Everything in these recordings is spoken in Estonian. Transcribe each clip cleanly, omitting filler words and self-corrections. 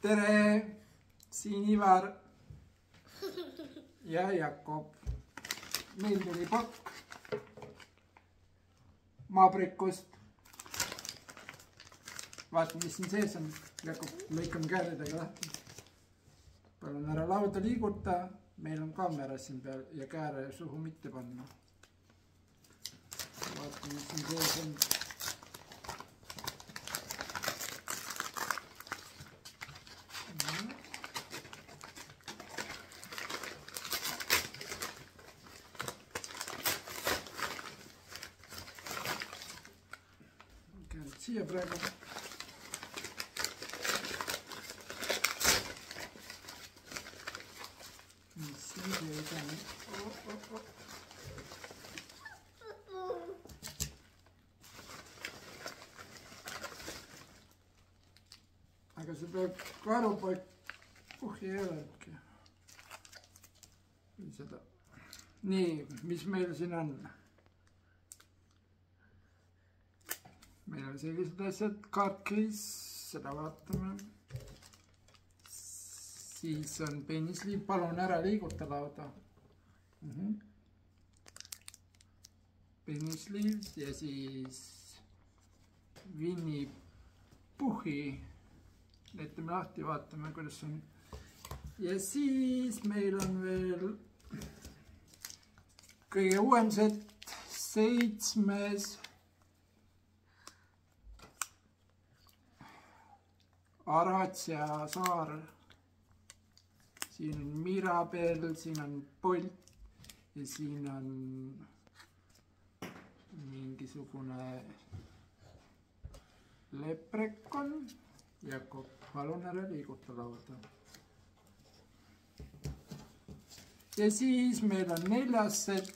tere, siin Ivar ja Jakob. Meil tuli pakk maabrikust. Vaata, mis siin sees on. Jakob, lõikame käedega lahti. Palun ära lauda liiguta. Meil on kaamera siin peal ja kääre suhu mitte panna. Vaata, mis siin sees on. Siia praegu. Mis siin sees on? Aga see peab karupaik puhhi ei olegi. Seda. Nii, mis meil siin on? Meil on sellised asjad, kaartkeis, seda vaatame. Siis on pennisliiv, palun ära liiguta lauda. Pennisliiv ja siis vinnipuhhi. Näitame lahti, vaatame, kuidas on. Ja siis meil on veel kõige uuem set, 7. Aratsia saar. Siin on Mirabel, siin on Bolt ja siin on mingisugune leprekon. Jakob, palun ära liiguta lauda. Ja siis meil on 4. set.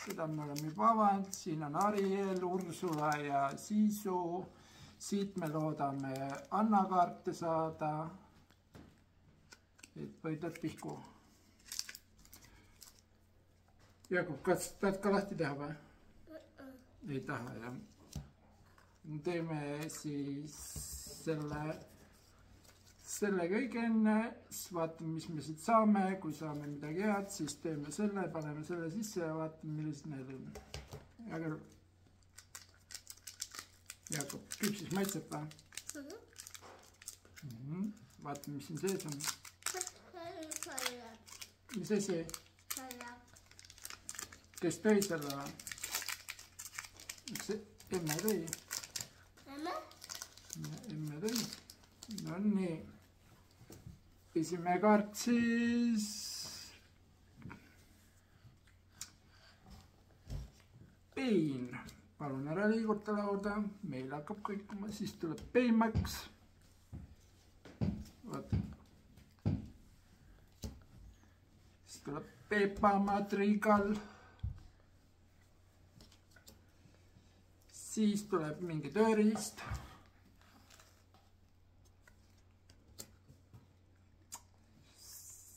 Seda me oleme juba avanud. Siin on Ariel, Ursula ja Sisu. Siit me loodame Anna-kaarte saada, et võidad pihku. Jakob, kas tahad ka lahti teha või? Ei taha, jah. Teeme siis selle kõige enne, siis vaatame, mis me siit saame. Kui saame midagi head, siis teeme selle, paneme selle sisse ja vaatame, millised need on. Aga Jakob, küpsis maitseb või? Vaatame, mis siin sees on. Mis asi? Kes tõi selle või? Üks emme tõi? Emme tõi. No nii. Esimene kaart siis. Pein. Palun ära liiguta lauda, meil hakkab kõikuma, siis tuleb Baymax. Vaata. Siis tuleb Pepa Madrigal. Siis tuleb mingi tööriist.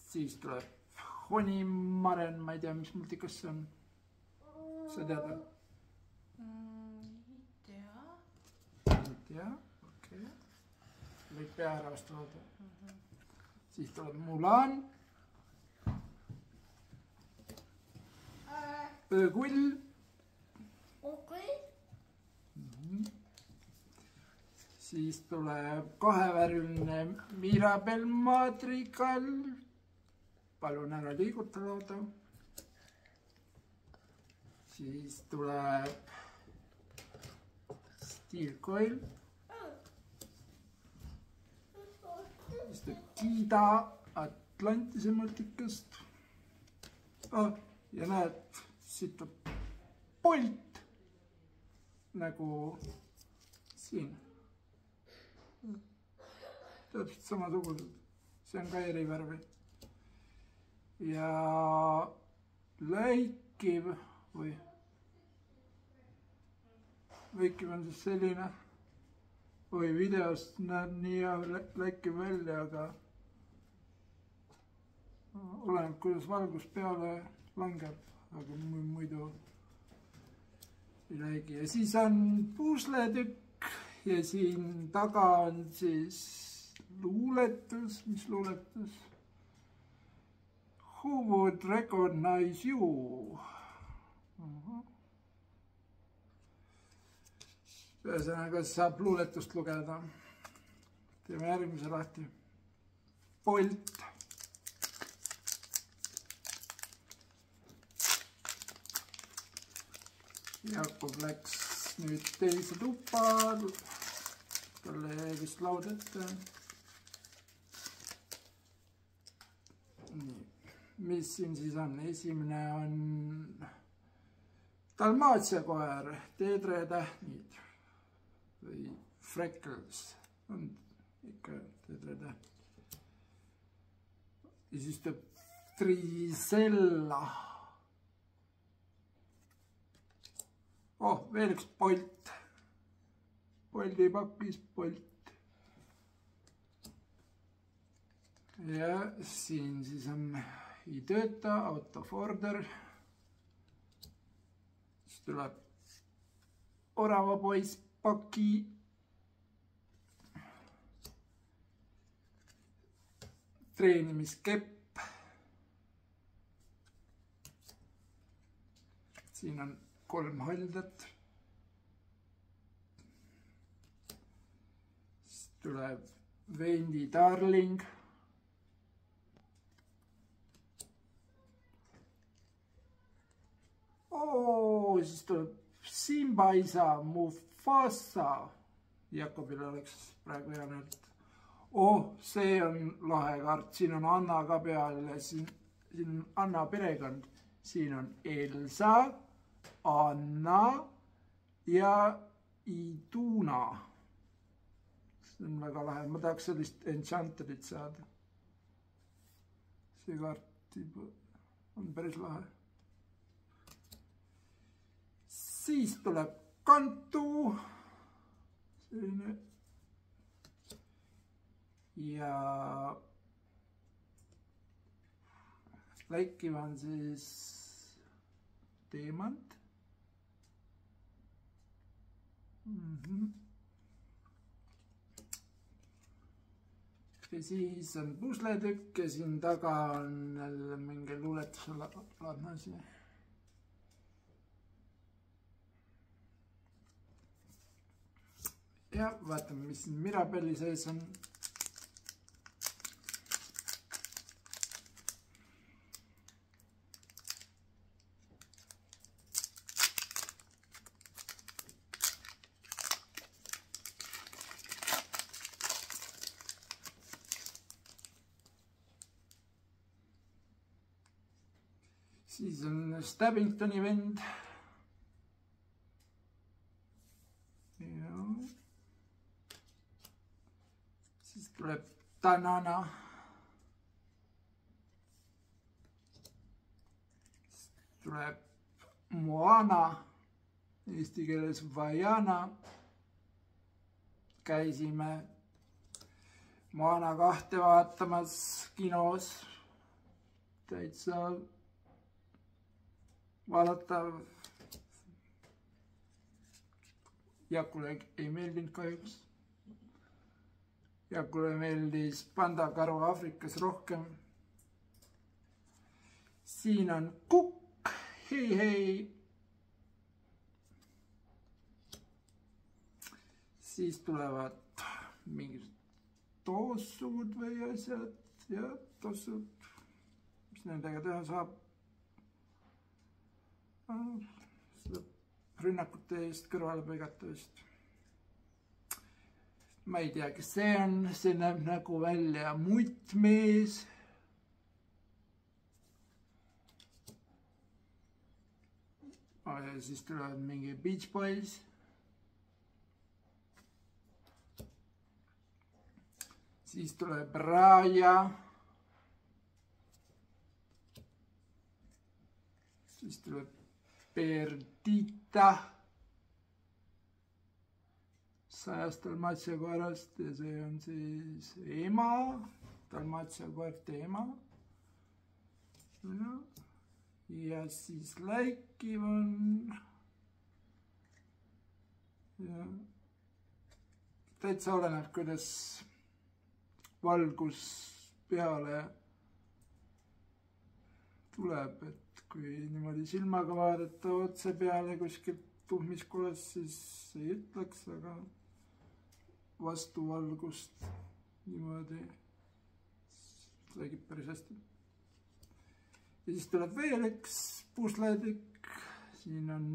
Siis tuleb Honimaren, ma ei tea, mis multikas see on. Sa tead või? Ja, okei. Võid pea ära vastu vaadata. Siis tuleb Mulan. Öökull. Siis tuleb 2-värviline Mirabel Madrigal. Palun ära liiguta lauda. Siis tuleb Steel Coil. Siis tuleb Kida Atlantise multikast. Ja näed, siit tuleb Bolt. Nagu siin. Täpselt samasugused. See on ka erivärvi. Ja lõikiv või lõikiv on siis selline. Või videost näeb nii hea läikiv välja, aga oleneb, kuidas valgus peale langeb, aga muidu ei läigi. Ja siis on puusletükk ja siin taga on siis luuletus, mis luuletus? Who would recognize you? Ühesõnaga saab luuletust lugeda. Teeme järgmise lahti. Bolt. Jakob läks nüüd teise tuppa, talle jäi vist laud ette. Nii, mis siin siis on? Esimene on Dalmatia koer, Teedre tähnid või Freckles on ikka Teedre tähnid. Ja siis tuleb Trisella. Veel üks Bolt. Bolti pakis Bolt. Ja siin siis on ei tööta, out of order. Siis tuleb Oravapoiss paki. Treenimiskepp. Siin on 3 haldat. Siis tuleb Vendi Darling. Siis tuleb Simba isa Mufasa. Jakobil oleks praegu hea meelt. See on lahe kaart. Siin on Anna ka peal. Siin on Anna perekond. Siin on Elsa, Anna ja Iduna. See on väga lahe. Ma tahaks sellist Enchanterit saada. See kaart on päris lahe. Siis tuleb Kantu. Selline. Ja läikiv on siis Teemant. Ja siis on pusletükk ja siin taga on jälle mingi luuletuse laadne asi. Ja vaatame, mis siin Mirabelli sees on. Siis on Stabbingtoni vend. Siis tuleb Tanana. Siis tuleb Moana. Eesti keeles Vaiana. Käisime Moana 2 vaatamas kinos. Täitsa vaadatav. Jakule ei meeldinud kahjuks. Jakule meeldis pandakaru Aafrikas rohkem. Siin on kukk, hei. Siis tulevad mingid tossud või asjad. Ja tossud, mis nendega teha saab. Seda rünnakute eest kõrvale põigata vist. Ma ei tea, kes see on, see näeb nagu välja muttmees. Ja siis tulevad mingi Beach Boys. Siis tuleb Raya. Siis tuleb Perdita 100 Dalmatia koerast ja see on siis ema, Dalmatia koerte ema. Ja siis läikiv on. Ja täitsa oleneb, kuidas valgus peale tuleb, et kui niimoodi silmaga vaadata otse peale kuskilt tuhmis kohas, siis ei ütleks, aga vastuvalgust niimoodi räägib päris hästi. Ja siis tuleb veel üks pusletükk, siin on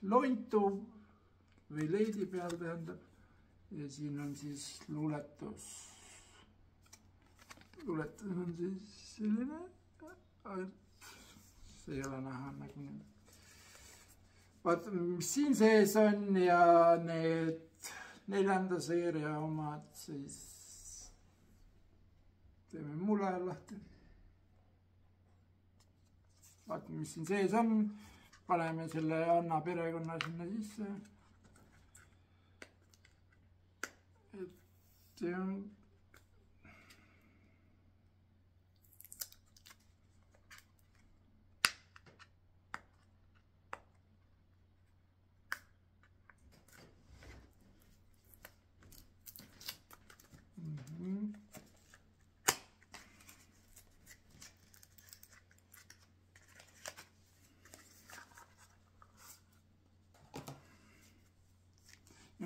lontu või leidi peal tähendab ja siin on siis luuletus. Luuletus on siis selline, see ei ole näha nagu nii. Vaata, mis siin sees on ja need 4. seeria omad, siis teeme mulle lahti. Vaata, mis siin sees on, paneme selle Anna perekonna sinna sisse. Et see on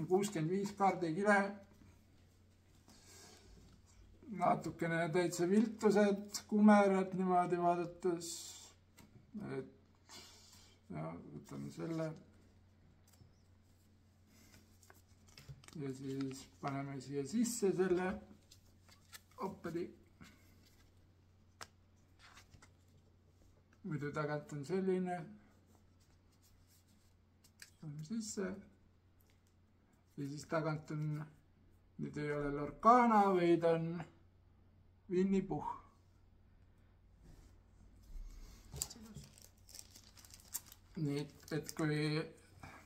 on 65 kaardikile, natukene täitsa viltused, kumerad niimoodi vaadates, et ja võtame selle ja siis paneme siia sisse selle oppedi. Muidu tagant on selline, paneme sisse. Ja siis tagant on, nüüd ei ole Lorcana, vaid on Winny Puh. Nii, et kui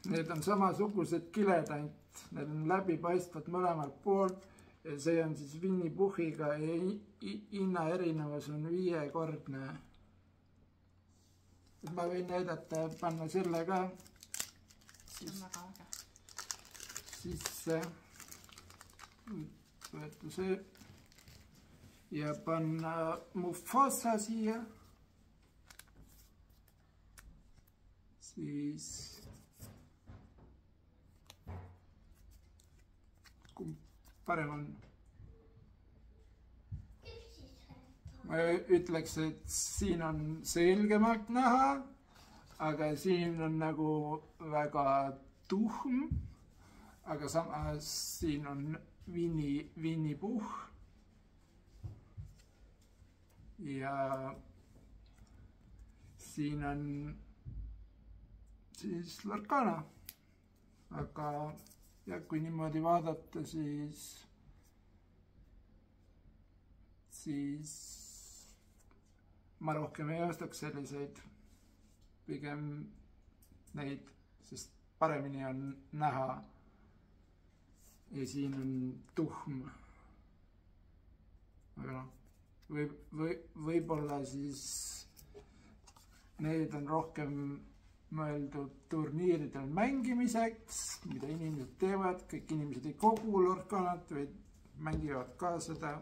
need on samasugused kiled, ainult need on läbipaistvad mõlemalt poolt ja see on siis Winny Puhiga ja hinna erinevus on 5-kordne. Ma võin näidata, panna selle ka. See on väga äge. Sisse, võeta see ja panna Mufasa siia, siis kumb parem on? Ma ütleks, et siin on selgemalt näha, aga siin on nagu väga tuhm. Aga samas siin on Winny Puh ja siin on siis Lorcana. Aga ja kui niimoodi vaadata, siis ma rohkem ei ostaks selliseid, pigem neid, sest paremini on näha. Ja siin on tuhm. Aga võib-olla siis need on rohkem mõeldud turniiridel mängimiseks, mida inimesed teevad, kõik inimesed ei kogu Lorcanat, vaid mängivad ka seda.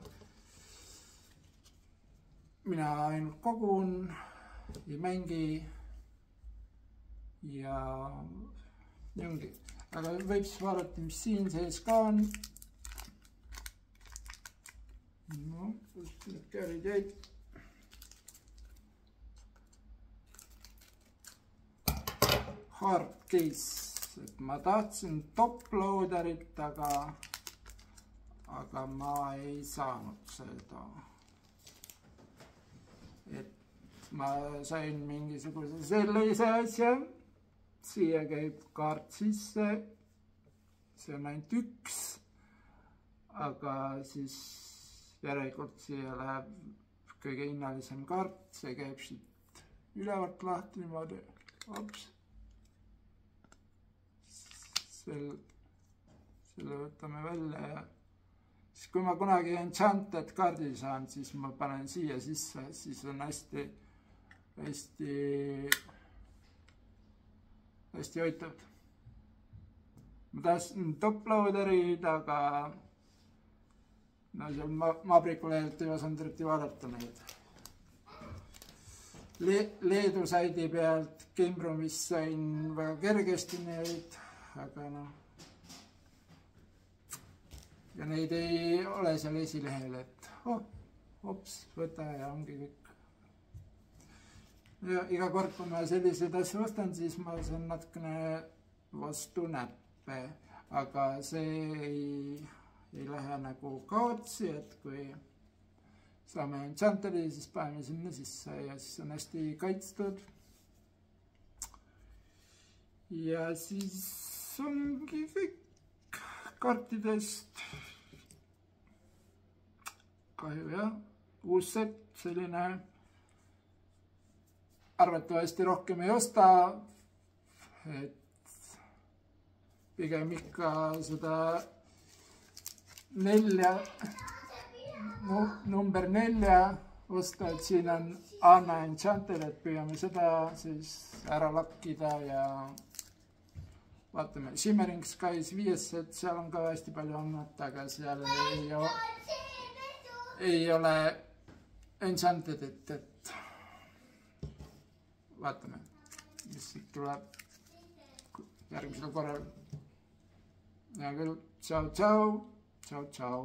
Mina ainult kogun, ei mängi ja ongi. Aga võib siis vaadata, mis siin sees ka on. No, kust need kärid jäid. Hard case, et ma tahtsin top-loaderit, aga ma ei saanud seda. Et ma sain mingisuguse sellise asja. Siia käib kaart sisse, see on ainult üks, aga siis järelikult siia läheb kõige hinnalisem kaart, see käib siit ülevalt lahti niimoodi, hops. Selle võtame välja ja siis kui ma kunagi Enchanted kaardi saan, siis ma panen siia sisse, siis on hästi hoitav. Ma tahtsin top-loaderid, aga no seal Mabriku lehelt ei osanud eriti vaadata neid. Leedu saidi pealt Cambromis sain väga kergesti neid, aga noh. Ja neid ei ole seal esilehel, et hops, võta ja ongi kõik. Ja iga kord, kui ma selliseid asju ostan, siis ma saan natukene vastu näppe, aga see ei lähe nagu kaotsi, et kui saame enchanteri, siis paneme sinna sisse ja siis on hästi kaitstud. Ja siis ongi kõik kaartidest. Kahju jah, uus set, selline arvatavasti rohkem ei osta, et pigem ikka seda 4, number 4 osta, et siin on Anna Enchanter, et püüame seda siis ära lakkida ja vaatame, Shimmering Skies 5 set, seal on ka hästi palju annat, aga seal ei ole Enchanterit, et vaatame, mis siit tuleb järgmisel korral. Hea küll, tšau, tšau, tšau, tšau.